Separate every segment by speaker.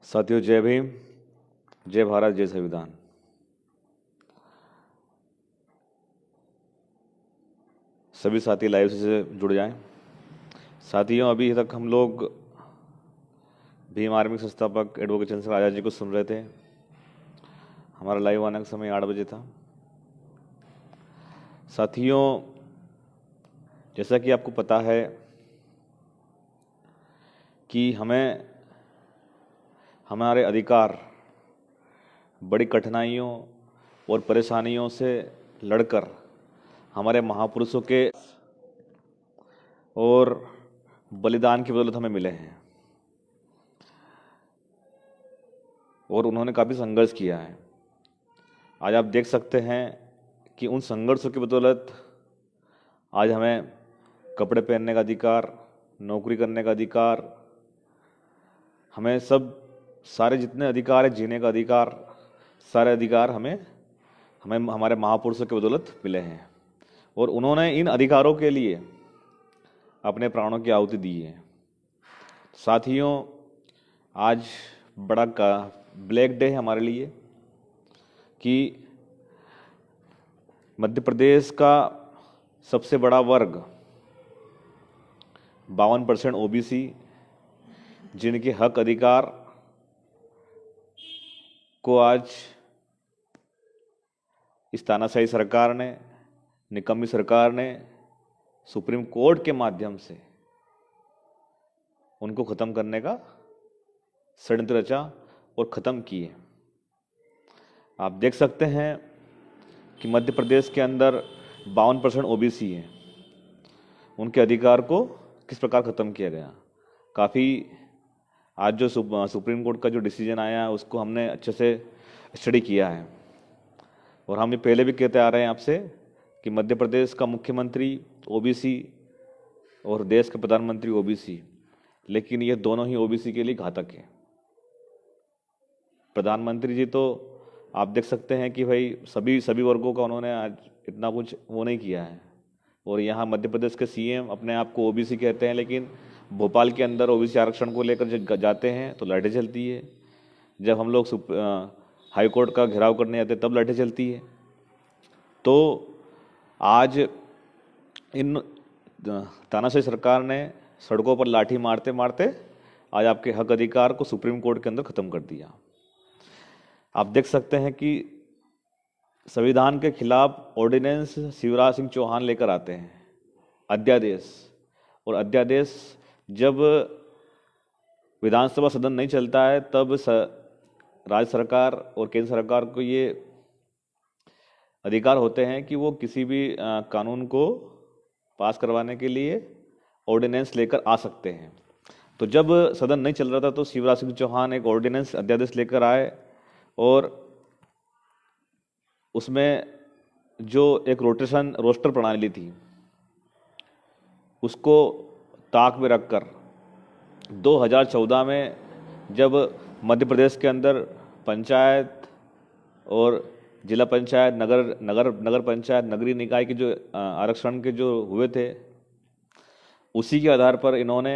Speaker 1: साथियों, जय भीम, जय भारत, जय संविधान। सभी साथी लाइव से जुड़ जाएं। साथियों, अभी तक हम लोग भीम आर्मी के संस्थापक एडवोकेट चंद्रशेखर आज़ाद जी को सुन रहे थे। हमारा लाइव आने का समय 8 बजे था। साथियों, जैसा कि आपको पता है कि हमें हमारे अधिकार बड़ी कठिनाइयों और परेशानियों से लड़कर हमारे महापुरुषों के और बलिदान की बदौलत हमें मिले हैं और उन्होंने काफ़ी संघर्ष किया है। आज आप देख सकते हैं कि उन संघर्षों की बदौलत आज हमें कपड़े पहनने का अधिकार, नौकरी करने का अधिकार, हमें सब सारे जितने अधिकार है, जीने का अधिकार, सारे अधिकार हमें हमारे महापुरुषों की बदौलत मिले हैं और उन्होंने इन अधिकारों के लिए अपने प्राणों की आहुति दी है। साथियों, आज बड़ा ब्लैक डे है हमारे लिए कि मध्य प्रदेश का सबसे बड़ा वर्ग 52% ओबीसी, जिनके हक अधिकार को आज इस तानाशाही सरकार ने, निकम्मी सरकार ने सुप्रीम कोर्ट के माध्यम से उनको खत्म करने का षड्यंत्र रचा और खत्म किए। आप देख सकते हैं कि मध्य प्रदेश के अंदर 52% ओबीसी है, उनके अधिकार को किस प्रकार खत्म किया गया। काफ़ी आज जो सुप्रीम कोर्ट का जो डिसीजन आया है उसको हमने अच्छे से स्टडी किया है और हम ये पहले भी कहते आ रहे हैं आपसे कि मध्य प्रदेश का मुख्यमंत्री ओबीसी और देश के प्रधानमंत्री ओबीसी, लेकिन ये दोनों ही ओबीसी के लिए घातक है। प्रधानमंत्री जी तो आप देख सकते हैं कि भाई सभी वर्गों का उन्होंने आज इतना कुछ वो नहीं किया है और यहाँ मध्य प्रदेश के सीएम अपने आप को ओबीसी कहते हैं, लेकिन भोपाल के अंदर ओबीसी आरक्षण को लेकर जब जाते हैं तो लड़ाई चलती है। जब हम लोग हाई कोर्ट का घेराव करने जाते हैं तब लड़ाई चलती है। तो आज इन तानाशाही सरकार ने सड़कों पर लाठी मारते मारते आज आपके हक अधिकार को सुप्रीम कोर्ट के अंदर खत्म कर दिया। आप देख सकते हैं कि संविधान के खिलाफ ऑर्डिनेंस शिवराज सिंह चौहान लेकर आते हैं, अध्यादेश, और अध्यादेश जब विधानसभा सदन नहीं चलता है तब राज्य सरकार और केंद्र सरकार को ये अधिकार होते हैं कि वो किसी भी कानून को पास करवाने के लिए ऑर्डिनेंस लेकर आ सकते हैं। तो जब सदन नहीं चल रहा था तो शिवराज सिंह चौहान एक ऑर्डिनेंस अध्यादेश लेकर आए और उसमें जो एक रोस्टर प्रणाली थी उसको ताक में रखकर 2014 में जब मध्य प्रदेश के अंदर पंचायत और जिला पंचायत, नगर पंचायत, नगरीय निकाय के जो आरक्षण के जो हुए थे, उसी के आधार पर इन्होंने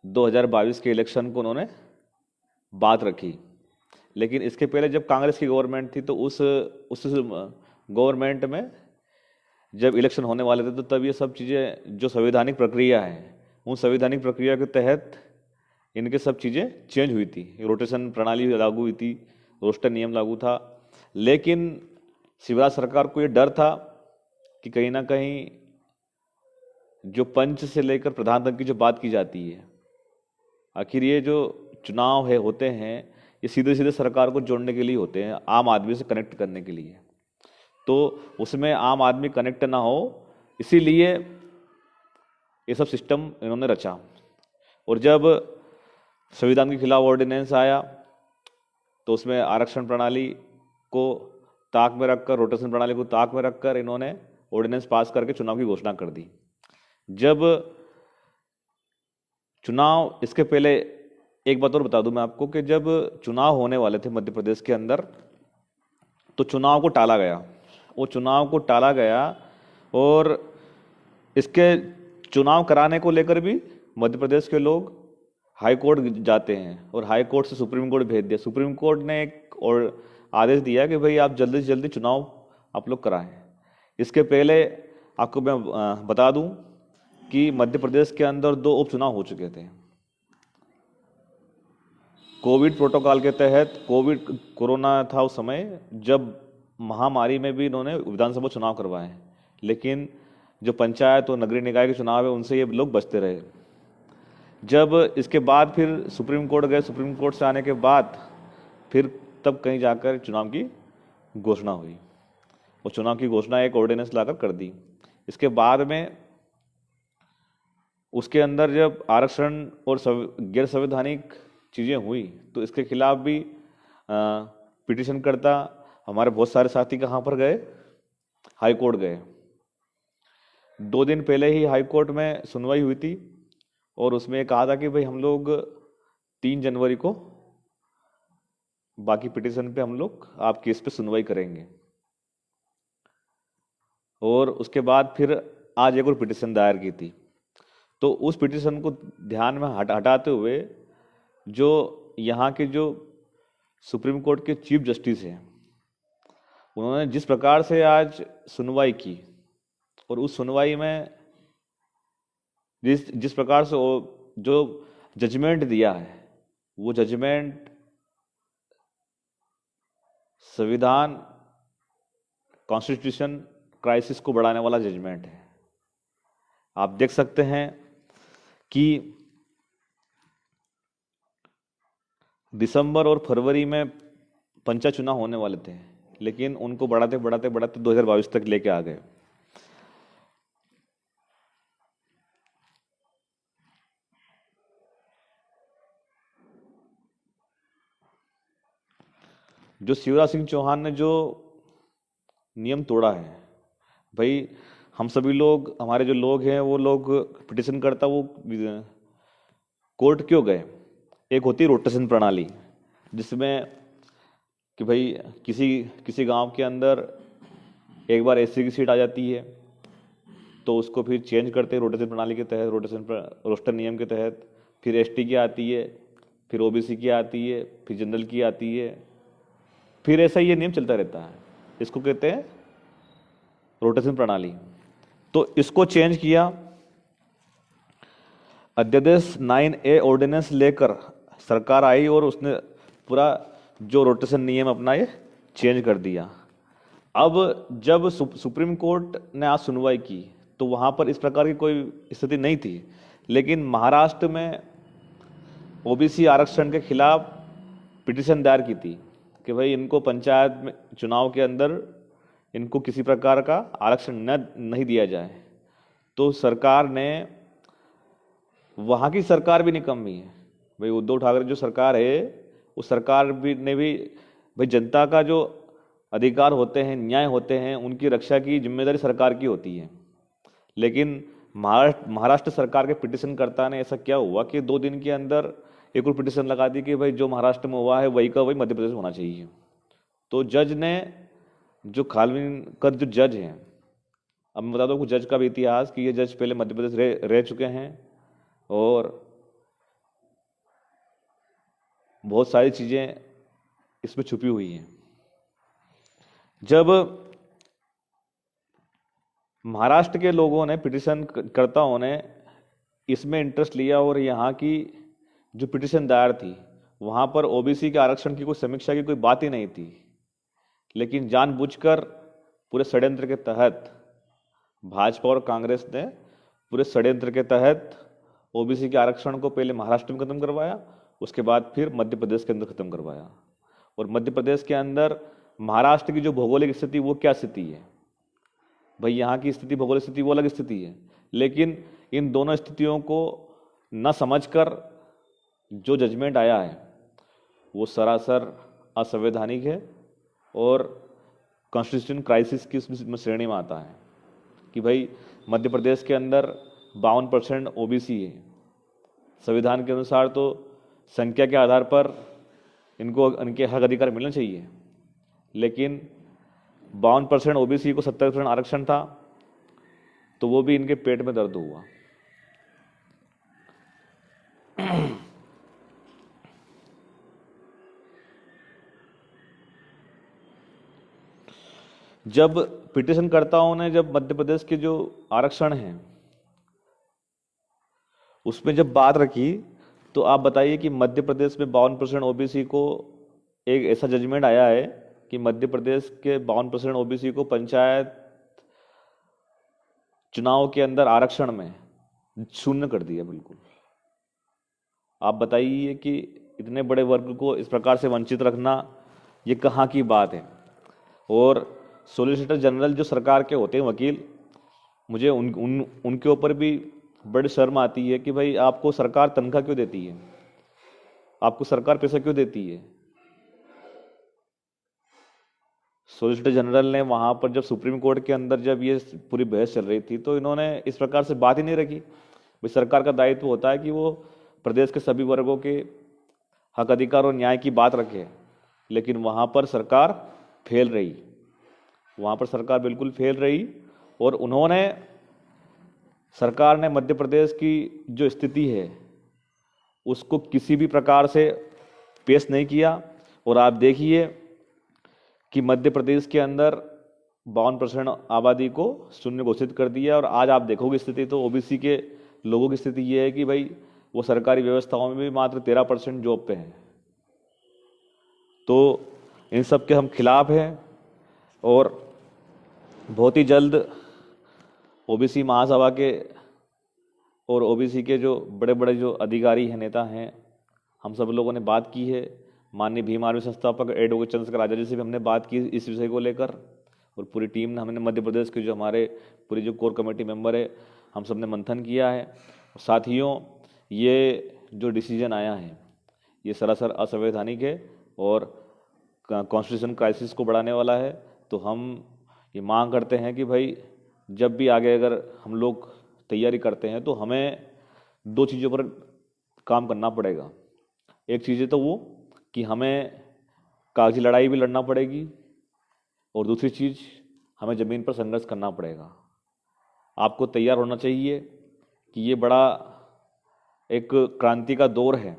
Speaker 1: 2022 के इलेक्शन को उन्होंने बात रखी। लेकिन इसके पहले जब कांग्रेस की गवर्नमेंट थी तो उस गवर्नमेंट में जब इलेक्शन होने वाले थे तो तब ये सब चीज़ें जो संवैधानिक प्रक्रिया है उन संवैधानिक प्रक्रिया के तहत इनके सब चीज़ें चेंज हुई थी। रोटेशन प्रणाली लागू हुई थी, रोस्टर नियम लागू था। लेकिन शिवराज सरकार को ये डर था कि कहीं ना कहीं जो पंच से लेकर प्रधान तक की जो बात की जाती है, आखिर ये जो चुनाव होते हैं ये सीधे सीधे सरकार को जोड़ने के लिए होते हैं, आम आदमी से कनेक्ट करने के लिए। तो उसमें आम आदमी कनेक्ट ना हो, इसीलिए ये सब सिस्टम इन्होंने रचा। और जब संविधान के खिलाफ ऑर्डिनेंस आया तो उसमें आरक्षण प्रणाली को ताक में रखकर, रोटेशन प्रणाली को ताक में रखकर इन्होंने ऑर्डिनेंस पास करके चुनाव की घोषणा कर दी। जब चुनाव, इसके पहले एक बात और बता दूं मैं आपको कि जब चुनाव होने वाले थे मध्य प्रदेश के अंदर तो चुनाव को टाला गया। वो चुनाव को टाला गया और इसके चुनाव कराने को लेकर भी मध्य प्रदेश के लोग हाई कोर्ट जाते हैं और हाई कोर्ट से सुप्रीम कोर्ट भेज दिया। सुप्रीम कोर्ट ने एक और आदेश दिया कि भाई आप जल्दी से जल्दी चुनाव आप लोग कराएं। इसके पहले आपको मैं बता दूं कि मध्य प्रदेश के अंदर 2 उपचुनाव हो चुके थे। कोविड प्रोटोकॉल के तहत, कोरोना था उस समय, जब महामारी में भी इन्होंने विधानसभा चुनाव करवाए, लेकिन जो पंचायत और नगरीय निकाय के चुनाव है उनसे ये लोग बचते रहे। जब इसके बाद फिर सुप्रीम कोर्ट गए, सुप्रीम कोर्ट से आने के बाद फिर तब कहीं जाकर चुनाव की घोषणा हुई और चुनाव की घोषणा एक ऑर्डिनेंस लाकर कर दी। इसके बाद में उसके अंदर जब आरक्षण और गैर संवैधानिक चीज़ें हुई तो इसके खिलाफ भी पिटीशन करता हमारे बहुत सारे साथी कहाँ पर गए, हाई कोर्ट गए। 2 दिन पहले ही हाई कोर्ट में सुनवाई हुई थी और उसमें कहा था कि भाई हम लोग 3 जनवरी को बाकी पिटीशन पे हम लोग आप केस पे सुनवाई करेंगे। और उसके बाद फिर आज एक और पिटीशन दायर की थी। तो उस पिटीशन को ध्यान में हटाते हुए जो यहाँ के जो सुप्रीम कोर्ट के चीफ जस्टिस हैं, उन्होंने जिस प्रकार से आज सुनवाई की और उस सुनवाई में जिस प्रकार से जो जजमेंट दिया है, वो जजमेंट संविधान कॉन्स्टिट्यूशन क्राइसिस को बढ़ाने वाला जजमेंट है। आप देख सकते हैं कि दिसंबर और फरवरी में पंचायत चुनाव होने वाले थे, लेकिन उनको बढ़ाते बढ़ाते बढ़ाते 2022 तक लेके आ गए। जो शिवराज सिंह चौहान ने जो नियम तोड़ा है, भाई हम सभी लोग, हमारे जो लोग हैं वो लोग पिटिशन करता वो कोर्ट क्यों गए? एक होती है रोटेशन प्रणाली, जिसमें कि भाई किसी गांव के अंदर एक बार एससी की सीट आ जाती है तो उसको फिर चेंज करते हैं रोटेशन प्रणाली के तहत, रोस्टर नियम के तहत। फिर एसटी की आती है, फिर ओबीसी की आती है, फिर जनरल की आती है, फिर ऐसा ये नियम चलता रहता है। इसको कहते हैं रोटेशन प्रणाली। तो इसको चेंज किया, अध्यादेश 9A ऑर्डिनेंस लेकर सरकार आई और उसने पूरा जो रोटेशन नियम अपना ये चेंज कर दिया। अब जब सुप्रीम कोर्ट ने आज सुनवाई की तो वहाँ पर इस प्रकार की कोई स्थिति नहीं थी, लेकिन महाराष्ट्र में ओबीसी आरक्षण के खिलाफ पिटीशन दायर की थी कि भाई इनको पंचायत में चुनाव के अंदर इनको किसी प्रकार का आरक्षण नहीं दिया जाए। तो सरकार ने, वहाँ की सरकार भी निकम्मी है भाई, उद्धव ठाकरे जो सरकार है उस सरकार भी ने भी भाई जनता का जो अधिकार होते हैं, न्याय होते हैं, उनकी रक्षा की जिम्मेदारी सरकार की होती है। लेकिन महाराष्ट्र सरकार के पिटीशनकर्ता ने ऐसा क्या हुआ कि 2 दिन के अंदर एक और पिटीशन लगा दी कि भाई जो महाराष्ट्र में हुआ है वही का वही मध्य प्रदेश में होना चाहिए। तो जज ने, जो खालविलकर जो जज हैं, अब मैं बता दूं जज का भी इतिहास कि ये जज पहले मध्य प्रदेश रह चुके हैं और बहुत सारी चीज़ें इसमें छुपी हुई हैं। जब महाराष्ट्र के लोगों ने, पिटीशन कर्ताओं ने इसमें इंटरेस्ट लिया और यहाँ की जो पिटीशन दायर थी वहाँ पर ओबीसी के आरक्षण की कोई समीक्षा की कोई बात ही नहीं थी, लेकिन जानबूझकर पूरे षड्यंत्र के तहत भाजपा और कांग्रेस ने पूरे षड्यंत्र के तहत ओबीसी के आरक्षण को पहले महाराष्ट्र में खत्म करवाया, उसके बाद फिर मध्य प्रदेश के अंदर खत्म करवाया। और मध्य प्रदेश के अंदर महाराष्ट्र की जो भौगोलिक स्थिति, वो क्या स्थिति है भाई, यहाँ की स्थिति, भौगोलिक स्थिति वो अलग स्थिति है, लेकिन इन दोनों स्थितियों को न समझकर जो जजमेंट आया है वो सरासर असंवैधानिक है और कॉन्स्टिट्यूशन क्राइसिस की उसमें श्रेणी में आता है कि भाई मध्य प्रदेश के अंदर 52% ओबीसी है। संविधान के अनुसार तो संख्या के आधार पर इनको इनके हक अधिकार मिलने चाहिए, लेकिन 52% ओबीसी को 70% आरक्षण था, तो वो भी इनके पेट में दर्द हुआ। जब पिटिशनकर्ताओं ने जब मध्य प्रदेश के जो आरक्षण हैं उसमें जब बात रखी, तो आप बताइए कि मध्य प्रदेश में 52% ओबीसी को एक ऐसा जजमेंट आया है कि मध्य प्रदेश के 52% ओबीसी को पंचायत चुनाव के अंदर आरक्षण में शून्य कर दिया बिल्कुल। आप बताइए कि इतने बड़े वर्ग को इस प्रकार से वंचित रखना ये कहाँ की बात है। और सॉलिसिटर जनरल जो सरकार के होते हैं वकील, मुझे उनके ऊपर भी बड़ी शर्म आती है कि भाई आपको सरकार तनख्वाह क्यों देती है, आपको सरकार पैसा क्यों देती है। सॉलिसिटर जनरल ने वहां पर जब सुप्रीम कोर्ट के अंदर जब ये पूरी बहस चल रही थी तो इन्होंने इस प्रकार से बात ही नहीं रखी। भाई सरकार का दायित्व होता है कि वो प्रदेश के सभी वर्गों के हक अधिकार और न्याय की बात रखे, लेकिन वहां पर सरकार फेल रही, वहां पर सरकार बिल्कुल फेल रही। और उन्होंने, सरकार ने मध्य प्रदेश की जो स्थिति है उसको किसी भी प्रकार से पेश नहीं किया। और आप देखिए कि मध्य प्रदेश के अंदर 52% आबादी को शून्य घोषित कर दिया। और आज आप देखोगे स्थिति तो ओबीसी के लोगों की स्थिति ये है कि भाई वो सरकारी व्यवस्थाओं में भी मात्र 13% जॉब पे हैं। तो इन सब के हम खिलाफ हैं और बहुत ही जल्द ओबीसी महासभा के और ओबीसी के जो बड़े बड़े जो अधिकारी हैं, नेता हैं, हम सब लोगों ने बात की है। माननीय भीम आर्मी संस्थापक एडवोकेट चंद्रशेखर आजाद जी से भी हमने बात की इस विषय को लेकर, और पूरी टीम ने, हमने मध्य प्रदेश के जो हमारे पूरी जो कोर कमेटी मेंबर है, हम सब ने मंथन किया है। साथियों, ये जो डिसीजन आया है ये सरासर असंवैधानिक है और कॉन्स्टिट्यूशन क्राइसिस को बढ़ाने वाला है। तो हम ये मांग करते हैं कि भाई जब भी आगे अगर हम लोग तैयारी करते हैं तो हमें दो चीज़ों पर काम करना पड़ेगा। एक चीज़ है तो वो कि हमें कागजी लड़ाई भी लड़ना पड़ेगी, और दूसरी चीज़ हमें ज़मीन पर संघर्ष करना पड़ेगा। आपको तैयार होना चाहिए कि ये बड़ा एक क्रांति का दौर है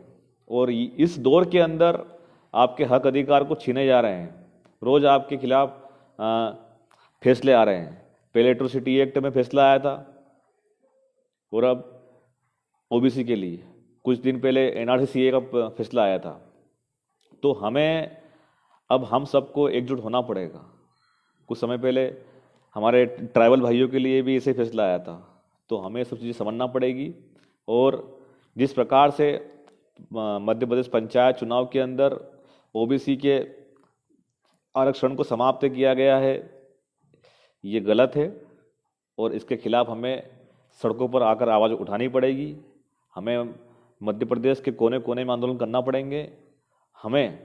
Speaker 1: और इस दौर के अंदर आपके हक अधिकार को छीने जा रहे हैं। रोज़ आपके खिलाफ फैसले आ रहे हैं। पहले एट्रोसिटी एक्ट में फैसला आया था और अब ओबीसी के लिए कुछ दिन पहले एनआरसी का फैसला आया था। तो हमें अब हम सबको एकजुट होना पड़ेगा। कुछ समय पहले हमारे ट्राइबल भाइयों के लिए भी ऐसे फैसला आया था। तो हमें सब चीज़ें समझना पड़ेगी। और जिस प्रकार से मध्य प्रदेश पंचायत चुनाव के अंदर ओबीसी के आरक्षण को समाप्त किया गया है, ये गलत है और इसके खिलाफ हमें सड़कों पर आकर आवाज़ उठानी पड़ेगी। हमें मध्य प्रदेश के कोने कोने में आंदोलन करना पड़ेंगे, हमें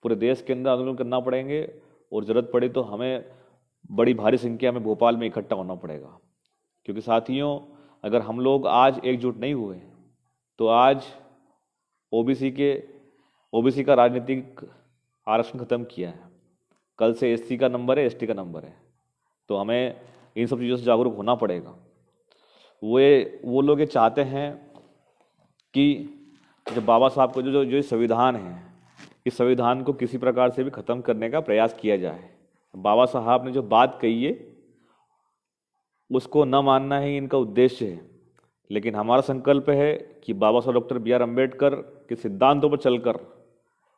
Speaker 1: पूरे देश के अंदर आंदोलन करना पड़ेंगे, और ज़रूरत पड़ी तो हमें बड़ी भारी संख्या में भोपाल में इकट्ठा होना पड़ेगा। क्योंकि साथियों, अगर हम लोग आज एकजुट नहीं हुए तो आज ओबीसी का राजनीतिक आरक्षण खत्म किया है, कल से एससी का नंबर है, एसटी का नंबर है। तो हमें इन सब चीज़ों से जागरूक होना पड़ेगा। वो लोग ये चाहते हैं कि जो बाबा साहब को जो संविधान है, इस संविधान को किसी प्रकार से भी ख़त्म करने का प्रयास किया जाए। बाबा साहब ने जो बात कही है उसको न मानना ही इनका उद्देश्य है। लेकिन हमारा संकल्प है कि बाबा साहब डॉक्टर बी आर अम्बेडकर के सिद्धांतों पर चलकर,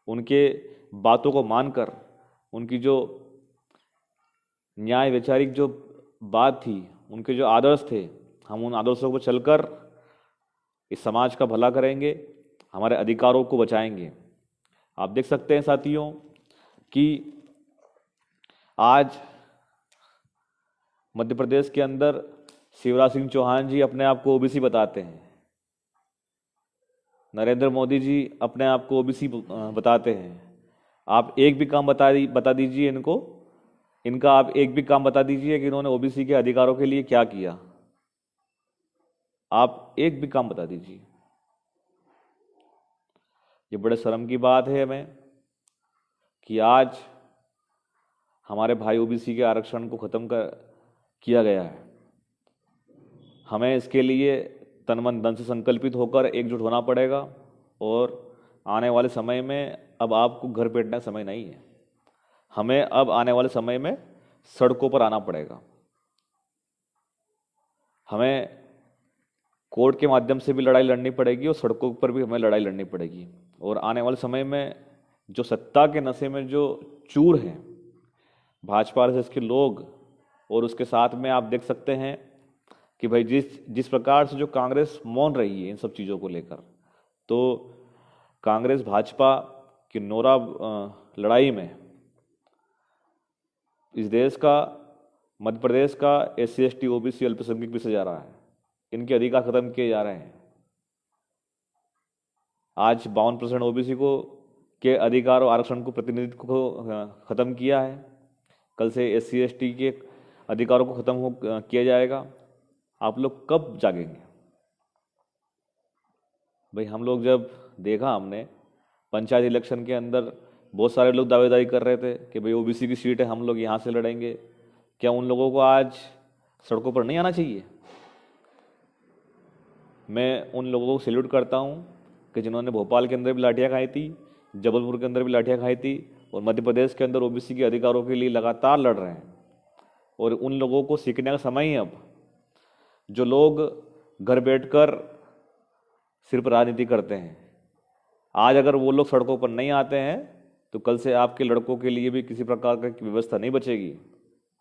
Speaker 1: उनके बातों को मानकर, उनकी जो न्याय वैचारिक जो बात थी, उनके जो आदर्श थे, हम उन आदर्शों पर चलकर इस समाज का भला करेंगे, हमारे अधिकारों को बचाएंगे। आप देख सकते हैं साथियों कि आज मध्य प्रदेश के अंदर शिवराज सिंह चौहान जी अपने आप को ओबीसी बताते हैं, नरेंद्र मोदी जी अपने आप को ओबीसी बताते हैं। आप एक भी काम बता दीजिए इनका आप एक भी काम बता दीजिए कि इन्होंने ओबीसी के अधिकारों के लिए क्या किया। आप एक भी काम बता दीजिए। ये बड़े शर्म की बात है हमें कि आज हमारे भाई ओबीसी के आरक्षण को खत्म किया गया है। हमें इसके लिए तन मन धन से संकल्पित होकर एकजुट होना पड़ेगा। और आने वाले समय में अब आपको घर बैठने का समय नहीं है। हमें अब आने वाले समय में सड़कों पर आना पड़ेगा। हमें कोर्ट के माध्यम से भी लड़ाई लड़नी पड़ेगी और सड़कों पर भी हमें लड़ाई लड़नी पड़ेगी। और आने वाले समय में जो सत्ता के नशे में जो चूर हैं भाजपा आरएसएस के लोग, और उसके साथ में आप देख सकते हैं कि भाई जिस जिस प्रकार से जो कांग्रेस मौन रही है इन सब चीज़ों को लेकर, तो कांग्रेस भाजपा की नोरा लड़ाई में इस देश का, मध्य प्रदेश का SC ST OBC अल्पसंख्यक पिछड़ा जा रहा है, इनके अधिकार खत्म किए जा रहे हैं। आज 52% OBC को के अधिकार और आरक्षण को, प्रतिनिधित्व को खत्म किया है। कल से SC ST के अधिकारों को खत्म किया जाएगा। आप लोग कब जागेंगे भाई? हम लोग जब देखा, हमने पंचायत इलेक्शन के अंदर बहुत सारे लोग दावेदारी कर रहे थे कि भाई OBC की सीट है, हम लोग यहाँ से लड़ेंगे। क्या उन लोगों को आज सड़कों पर नहीं आना चाहिए? मैं उन लोगों को सैल्यूट करता हूँ कि जिन्होंने भोपाल के अंदर भी लाठियाँ खाई थी, जबलपुर के अंदर भी लाठियाँ खाई थी, और मध्य प्रदेश के अंदर OBC के अधिकारों के लिए लगातार लड़ रहे हैं। और उन लोगों को सीखने का समय ही अब, जो लोग घर बैठकर सिर्फ राजनीति करते हैं, आज अगर वो लोग सड़कों पर नहीं आते हैं तो कल से आपके लड़कों के लिए भी किसी प्रकार की व्यवस्था नहीं बचेगी,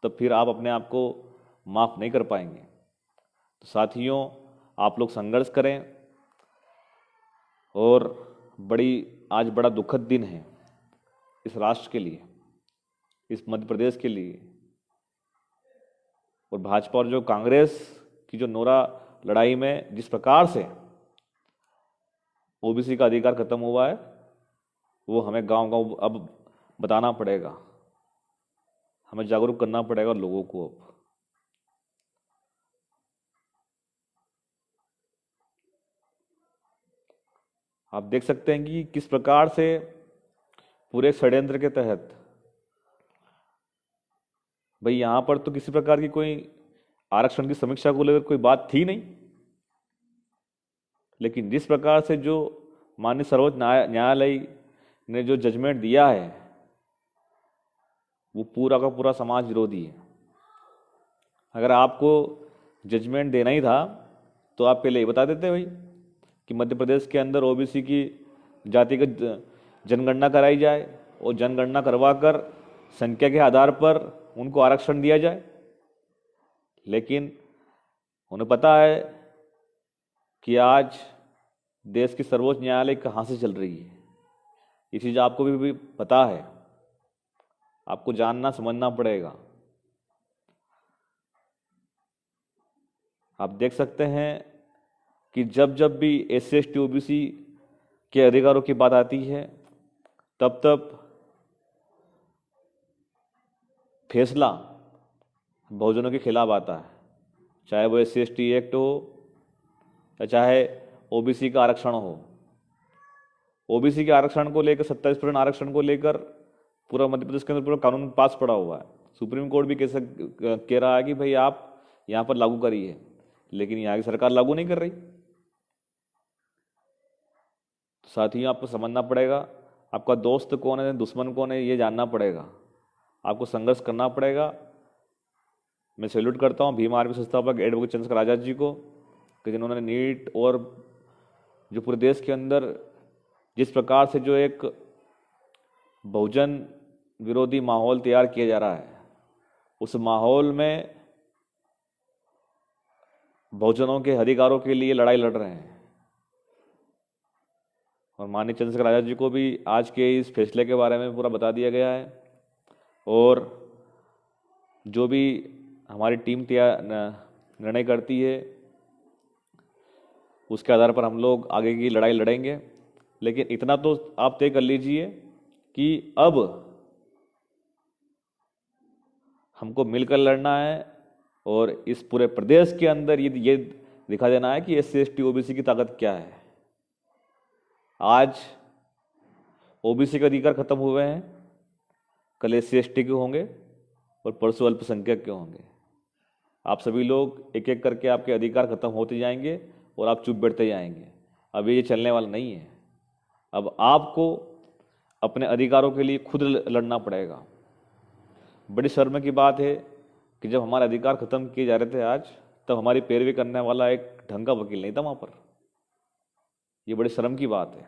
Speaker 1: तब फिर आप अपने आप को माफ़ नहीं कर पाएंगे। तो साथियों, आप लोग संघर्ष करें। और आज बड़ा दुखद दिन है इस राष्ट्र के लिए, इस मध्य प्रदेश के लिए। और भाजपा और जो कांग्रेस की जो नोरा लड़ाई में जिस प्रकार से OBC का अधिकार खत्म हुआ है, वो हमें गांव-गांव अब बताना पड़ेगा, हमें जागरूक करना पड़ेगा लोगों को। अब आप देख सकते हैं कि किस प्रकार से पूरे षड्यंत्र के तहत, भाई यहाँ पर तो किसी प्रकार की कोई आरक्षण की समीक्षा को लेकर कोई बात थी नहीं, लेकिन जिस प्रकार से जो माननीय सर्वोच्च न्यायालय ने जो जजमेंट दिया है, वो पूरा का पूरा समाज विरोधी है। अगर आपको जजमेंट देना ही था तो आप पहले ही बता देते भाई कि मध्य प्रदेश के अंदर OBC की जातिगत जनगणना कराई जाए और जनगणना करवाकर संख्या के आधार पर उनको आरक्षण दिया जाए। लेकिन उन्हें पता है कि आज देश की सर्वोच्च न्यायालय कहाँ से चल रही है, ये चीज़ आपको भी पता है, आपको जानना समझना पड़ेगा। आप देख सकते हैं कि जब जब भी SC ST OBC के अधिकारों की बात आती है, तब तब फैसला बहुजनों के खिलाफ आता है, चाहे वो SC ST एक्ट हो या चाहे OBC का आरक्षण हो। OBC के आरक्षण को लेकर, 27% आरक्षण को लेकर पूरा मध्य प्रदेश के अंदर पूरा कानून पास पड़ा हुआ है। सुप्रीम कोर्ट भी कह रहा है कि भाई आप यहाँ पर लागू करिए, लेकिन यहाँ की सरकार लागू नहीं कर रही। साथियों, आपको समझना पड़ेगा आपका दोस्त कौन है, दुश्मन कौन है, ये जानना पड़ेगा, आपको संघर्ष करना पड़ेगा। मैं सैल्यूट करता हूँ भीम आर्मी संस्थापक एडवोकेट चंद्रशेखर आज़ाद जी को कि जिन्होंने नीट और जो पूरे देश के अंदर जिस प्रकार से जो एक बहुजन विरोधी माहौल तैयार किया जा रहा है, उस माहौल में बहुजनों के अधिकारों के लिए लड़ाई लड़ रहे हैं। और माननीय चंद्रशेखर आज़ाद जी को भी आज के इस फैसले के बारे में पूरा बता दिया गया है। और जो भी हमारी टीम निर्णय करती है, उसके आधार पर हम लोग आगे की लड़ाई लड़ेंगे। लेकिन इतना तो आप तय कर लीजिए कि अब हमको मिलकर लड़ना है और इस पूरे प्रदेश के अंदर ये दिखा देना है कि SC ST OBC की ताकत क्या है। आज OBC के अधिकार खत्म हुए हैं, कल SC ST के होंगे और परसों अल्पसंख्यक के होंगे। आप सभी लोग एक एक करके आपके अधिकार खत्म होते जाएंगे और आप चुप बैठते जाएंगे। अब ये चलने वाला नहीं है। अब आपको अपने अधिकारों के लिए खुद लड़ना पड़ेगा। बड़ी शर्म की बात है कि जब हमारे अधिकार खत्म किए जा रहे थे आज, तब हमारी पैरवी करने वाला एक ढंग का वकील नहीं था वहाँ पर। ये बड़ी शर्म की बात है।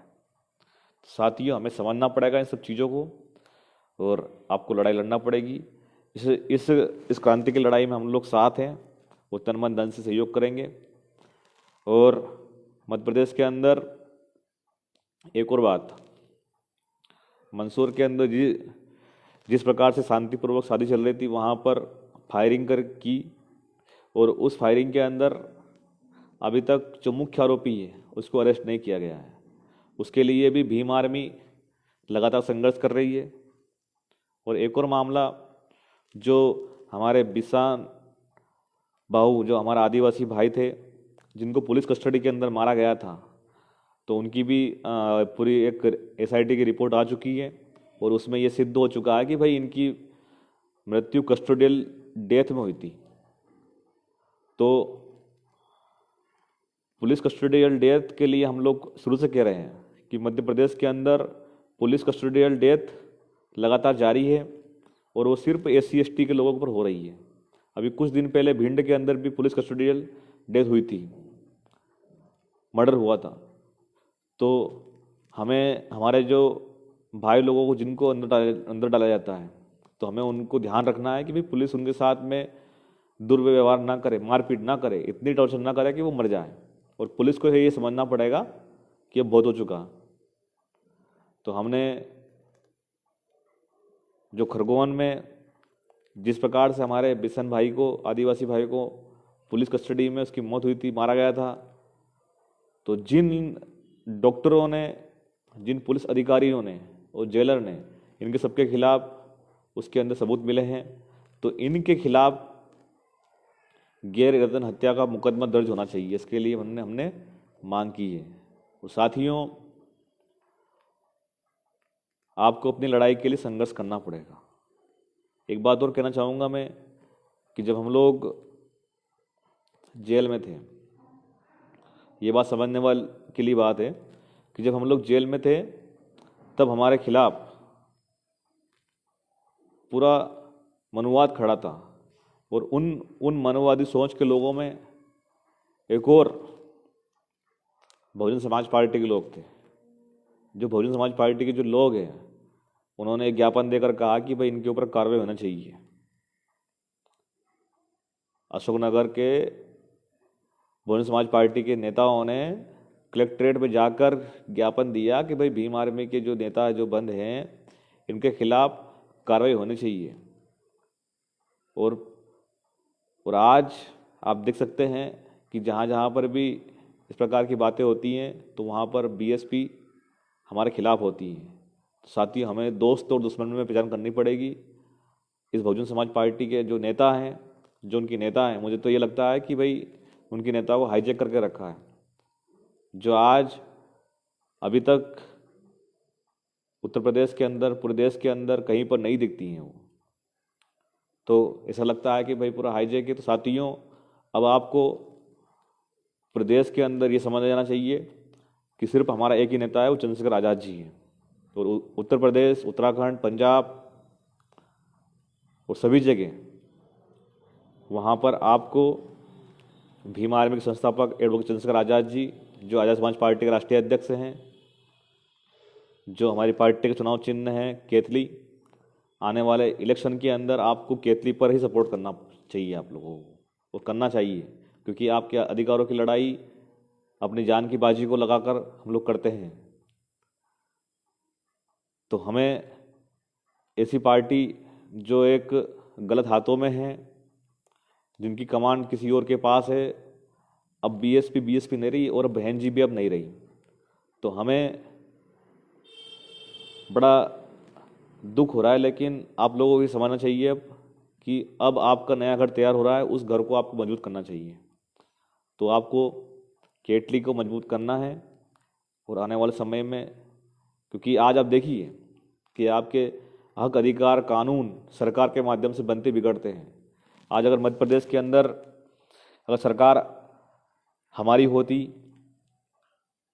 Speaker 1: साथियों, हमें समझना पड़ेगा इन सब चीज़ों को, और आपको लड़ाई लड़ना पड़ेगी। इस क्रांति की लड़ाई में हम लोग साथ हैं, वो तन मन धन से सहयोग करेंगे। और मध्य प्रदेश के अंदर एक और बात, मंदसौर के अंदर जिस प्रकार से शांतिपूर्वक शादी चल रही थी, वहाँ पर फायरिंग की, और उस फायरिंग के अंदर अभी तक जो मुख्य आरोपी है उसको अरेस्ट नहीं किया गया है। उसके लिए भी भीम आर्मी लगातार संघर्ष कर रही है। और एक और मामला, जो हमारे बिसान बाहू, जो हमारा आदिवासी भाई थे, जिनको पुलिस कस्टडी के अंदर मारा गया था, तो उनकी भी पूरी एक एसआईटी की रिपोर्ट आ चुकी है, और उसमें ये सिद्ध हो चुका है कि भाई इनकी मृत्यु कस्टोडियल डेथ में हुई थी। तो पुलिस कस्टोडियल डेथ के लिए हम लोग शुरू से कह रहे हैं कि मध्य प्रदेश के अंदर पुलिस कस्टोडियल डेथ लगातार जारी है, और वो सिर्फ SC ST के लोगों पर हो रही है। अभी कुछ दिन पहले भिंड के अंदर भी पुलिस कस्टोडियल डेथ हुई थी, मर्डर हुआ था। तो हमें हमारे जो भाई लोगों को जिनको अंदर डाला जाता है, तो हमें उनको ध्यान रखना है कि भाई पुलिस उनके साथ में दुर्व्यवहार ना करे, मारपीट ना करे, इतनी टॉर्चर ना करे कि वो मर जाए। और पुलिस को ये समझना पड़ेगा कि अब बहुत हो चुका। तो हमने जो खरगोन में जिस प्रकार से हमारे बिशन भाई को, आदिवासी भाई को पुलिस कस्टडी में उसकी मौत हुई थी, मारा गया था, तो जिन डॉक्टरों ने, जिन पुलिस अधिकारियों ने और जेलर ने, इनके सबके खिलाफ उसके अंदर सबूत मिले हैं। तो इनके खिलाफ गैर इरादतन हत्या का मुकदमा दर्ज होना चाहिए। इसके लिए हमने मांग की है। और साथियों, आपको अपनी लड़ाई के लिए संघर्ष करना पड़ेगा। एक बात और कहना चाहूँगा मैं कि जब हम लोग जेल में थे, ये बात समझने वाले के लिए बात है कि जब हम लोग जेल में थे, तब हमारे खिलाफ पूरा मनुवाद खड़ा था। और उन मनुवादी सोच के लोगों में एक और बहुजन समाज पार्टी के लोग थे। जो बहुजन समाज पार्टी के जो लोग हैं, उन्होंने एक ज्ञापन देकर कहा कि भाई इनके ऊपर कार्रवाई होना चाहिए। अशोकनगर के बहुजन समाज पार्टी के नेताओं ने कलेक्ट्रेट में जाकर ज्ञापन दिया कि भाई भीम आर्मी के जो नेता जो बंद हैं, इनके खिलाफ कार्रवाई होनी चाहिए। और आज आप देख सकते हैं कि जहाँ जहाँ पर भी इस प्रकार की बातें होती हैं, तो वहाँ पर BSP हमारे खिलाफ होती हैं। तो साथियों, हमें दोस्त और दुश्मन में पहचान करनी पड़ेगी। इस बहुजन समाज पार्टी के जो नेता हैं, जो उनकी नेता हैं, मुझे तो ये लगता है कि भाई उनकी नेता को हाईजैक करके रखा है, जो आज अभी तक उत्तर प्रदेश के अंदर, पूरे देश के अंदर कहीं पर नहीं दिखती हैं वो। तो ऐसा लगता है कि भाई पूरा हाईजैक है। तो साथियों, अब आपको प्रदेश के अंदर ये समझ जाना चाहिए कि सिर्फ हमारा एक ही नेता है, वो चंद्रशेखर आज़ाद जी हैं। और उत्तर प्रदेश, उत्तराखंड, पंजाब और सभी जगह वहाँ पर आपको भीम आर्मी के संस्थापक एडवोकेट चंद्रशेखर आज़ाद जी, जो आज़ाद समाज पार्टी के राष्ट्रीय अध्यक्ष हैं, जो हमारी पार्टी का चुनाव चिन्ह है केतली, आने वाले इलेक्शन के अंदर आपको केतली पर ही सपोर्ट करना चाहिए आप लोगों को, और करना चाहिए, क्योंकि आपके अधिकारों की लड़ाई अपनी जान की बाजी को लगाकर हम लोग करते हैं। तो हमें ऐसी पार्टी जो एक गलत हाथों में है, जिनकी कमांड किसी और के पास है, अब BSP नहीं रही, और बहन जी भी अब नहीं रही, तो हमें बड़ा दुख हो रहा है। लेकिन आप लोगों को ये समझना चाहिए अब कि अब आपका नया घर तैयार हो रहा है, उस घर को आपको मजबूत करना चाहिए। तो आपको केतली को मजबूत करना है। और आने वाले समय में, क्योंकि आज आप देखिए कि आपके हक, अधिकार, कानून सरकार के माध्यम से बनते बिगड़ते हैं। आज अगर मध्य प्रदेश के अंदर अगर सरकार हमारी होती,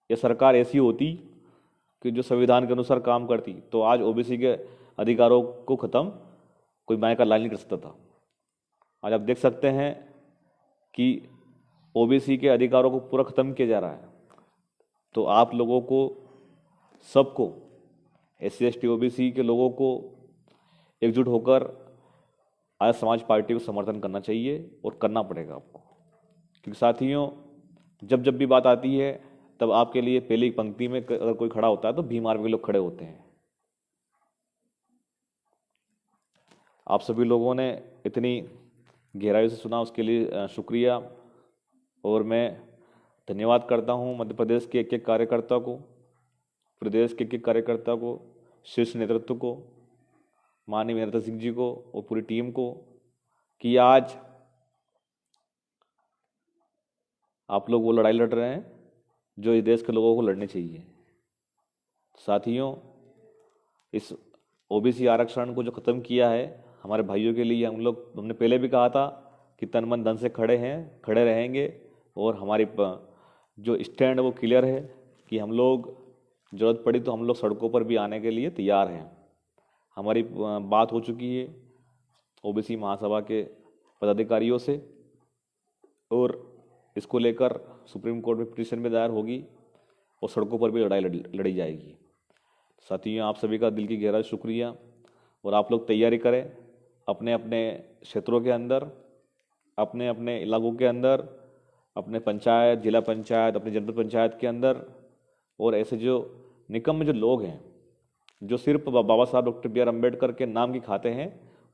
Speaker 1: या सरकार ऐसी होती कि जो संविधान के अनुसार काम करती, तो आज OBC के अधिकारों को ख़त्म कोई माया का लाल नहीं कर सकता था। आज आप देख सकते हैं कि ओबीसी के अधिकारों को पूरा खत्म किया जा रहा है। तो आप लोगों को, सबको, SC ST OBC के लोगों को एकजुट होकर आर्य समाज पार्टी को समर्थन करना चाहिए और करना पड़ेगा आपको। क्योंकि साथियों, जब जब भी बात आती है तब आपके लिए पहली पंक्ति में अगर कोई खड़ा होता है तो भीम आर्मी के लोग खड़े होते हैं। आप सभी लोगों ने इतनी गहराई से सुना, उसके लिए शुक्रिया। और मैं धन्यवाद करता हूं मध्य प्रदेश के एक एक कार्यकर्ता को, प्रदेश के एक कार्यकर्ता को, शीर्ष नेतृत्व को, माननीय वीरेंद्र सिंह जी को और पूरी टीम को, कि आज आप लोग वो लड़ाई लड़ रहे हैं जो इस देश के लोगों को लड़नी चाहिए। साथियों, इस ओबीसी आरक्षण को जो ख़त्म किया है हमारे भाइयों के लिए, हमने पहले भी कहा था कि तन मन धन से खड़े हैं, खड़े रहेंगे। और हमारी जो स्टैंड है वो क्लियर है कि हम लोग ज़रूरत पड़ी तो हम लोग सड़कों पर भी आने के लिए तैयार हैं। हमारी बात हो चुकी है ओबीसी महासभा के पदाधिकारियों से, और इसको लेकर सुप्रीम कोर्ट में पिटीशन भी दायर होगी और सड़कों पर भी लड़ाई लड़ी जाएगी। साथियों, आप सभी का दिल की गहराई शुक्रिया। और आप लोग तैयारी करें अपने अपने क्षेत्रों के अंदर, अपने अपने इलाकों के अंदर, अपने पंचायत, जिला पंचायत, अपनी जनपद पंचायत के अंदर। और ऐसे जो निकम्मे जो लोग हैं जो सिर्फ बाबा साहब डॉक्टर BR अम्बेडकर के नाम की खाते हैं,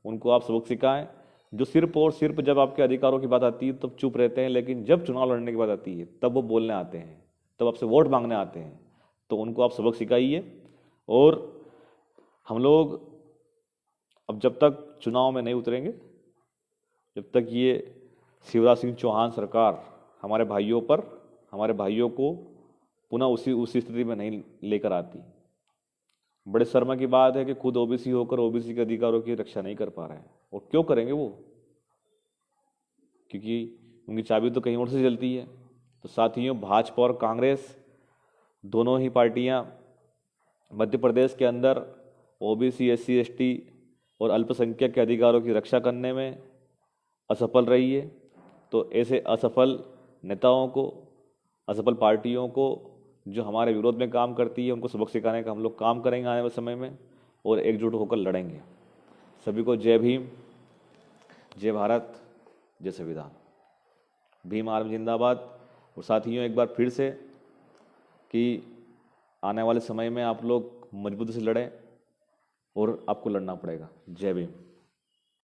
Speaker 1: उनको आप सबक सिखाएं। जो सिर्फ और सिर्फ जब आपके अधिकारों की बात आती है तब चुप रहते हैं, लेकिन जब चुनाव लड़ने की बात आती है तब वो बोलने आते हैं, तब आपसे वोट मांगने आते हैं। तो उनको आप सबक सिखाइए। और हम लोग अब जब तक चुनाव में नहीं उतरेंगे, जब तक ये शिवराज सिंह चौहान सरकार हमारे भाइयों को पुनः उसी स्थिति में नहीं लेकर आती। बड़े शर्म की बात है कि खुद ओबीसी होकर ओबीसी के अधिकारों की रक्षा नहीं कर पा रहे हैं। और क्यों करेंगे वो? क्योंकि उनकी चाबी तो कहीं और से चलती है। तो साथियों, भाजपा और कांग्रेस दोनों ही पार्टियां मध्य प्रदेश के अंदर ओबीसी, SC ST और अल्पसंख्यक के अधिकारों की रक्षा करने में असफल रही है। तो ऐसे असफल नेताओं को, असफल पार्टियों को जो हमारे विरोध में काम करती है, उनको सबक सिखाने का हम लोग काम करेंगे आने वाले समय में, और एकजुट होकर लड़ेंगे। सभी को जय भीम, जय भारत, जय संविधान। भीम आर्मी जिंदाबाद। और साथियों, एक बार फिर से कि आने वाले समय में आप लोग मजबूती से लड़ें, और आपको लड़ना पड़ेगा। जय भीम।